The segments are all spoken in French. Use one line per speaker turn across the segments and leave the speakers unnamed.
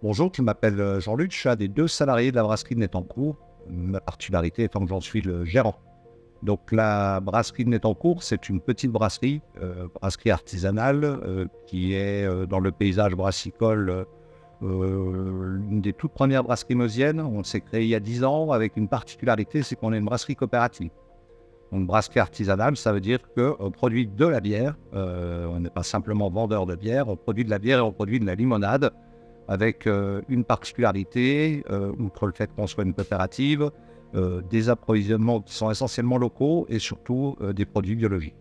Bonjour, je m'appelle Jean-Luc, je suis un des 2 salariés de la brasserie de Nettencourt. Ma particularité étant que j'en suis le gérant. Donc la brasserie de Nettencourt, c'est une petite brasserie artisanale qui est dans le paysage brassicole l'une des toutes premières brasseries meusiennes. On s'est créé il y a 10 ans avec une particularité, c'est qu'on est une brasserie coopérative. Donc brasserie artisanale, ça veut dire qu'on produit de la bière, on n'est pas simplement vendeur de bière, on produit de la bière et on produit de la limonade avec une particularité, outre le fait qu'on soit une coopérative, des approvisionnements qui sont essentiellement locaux et surtout des produits biologiques.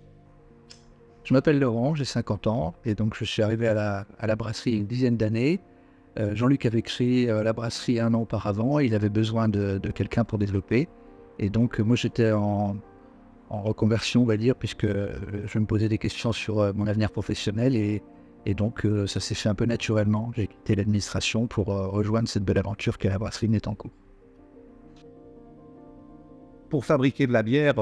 Je m'appelle Laurent, j'ai 50 ans et donc je suis arrivé à la brasserie il y a une dizaine d'années. Jean-Luc avait créé la brasserie 1 an auparavant, il avait besoin de quelqu'un pour développer. Et donc moi j'étais en reconversion, on va dire, puisque je me posais des questions sur mon avenir professionnel et donc ça s'est fait un peu naturellement. J'ai quitté l'administration pour rejoindre cette belle aventure qu'est la brasserie Nettencourt.
Pour fabriquer de la bière,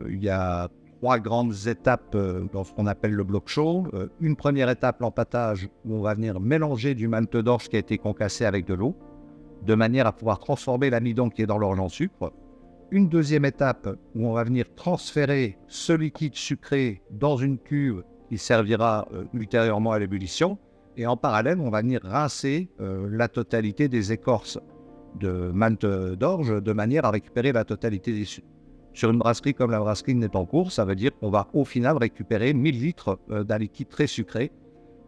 il y a 3 grandes étapes dans ce qu'on appelle le bloc chaud. Une première étape, l'empâtage, où on va venir mélanger du malt d'orge qui a été concassé avec de l'eau, de manière à pouvoir transformer l'amidon qui est dans l'orge en sucre. Une deuxième étape où on va venir transférer ce liquide sucré dans une cuve qui servira ultérieurement à l'ébullition. Et en parallèle, on va venir rincer la totalité des écorces de malt d'orge de manière à récupérer la totalité des sucres. Sur une brasserie comme la brasserie de Nettencourt, ça veut dire qu'on va au final récupérer 1000 litres d'un liquide très sucré.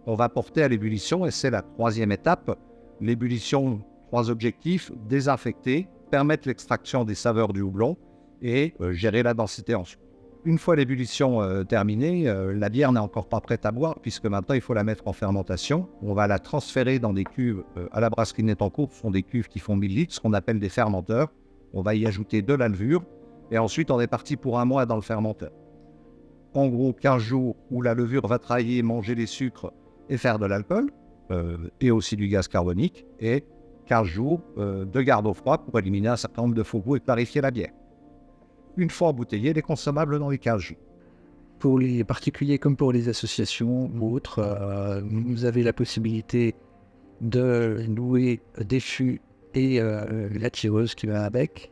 On va porter à l'ébullition et c'est la troisième étape. L'ébullition, 3 objectifs: désinfecter, permettre l'extraction des saveurs du houblon et gérer la densité en sucre. Une fois l'ébullition terminée, la bière n'est encore pas prête à boire puisque maintenant il faut la mettre en fermentation. On va la transférer dans des cuves à la brasserie de Nettencourt. Ce sont des cuves qui font 1000 litres, ce qu'on appelle des fermenteurs. On va y ajouter de la levure et ensuite on est parti pour 1 mois dans le fermenteur. En gros, 15 jours où la levure va travailler, manger les sucres et faire de l'alcool et aussi du gaz carbonique, et 15 jours de garde au froid pour éliminer un certain nombre de faux goûts et clarifier la bière. Une fois embouteillée, elle est consommable dans les 15 jours.
Pour les particuliers comme pour les associations ou autres, vous avez la possibilité de louer des fûts et la tireuse qui va avec,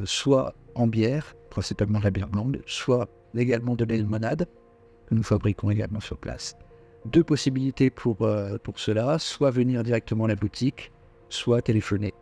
soit en bière, principalement de la bière blonde, soit également de la limonade, que nous fabriquons également sur place. 2 possibilités pour cela, soit venir directement à la boutique, soit téléphoner.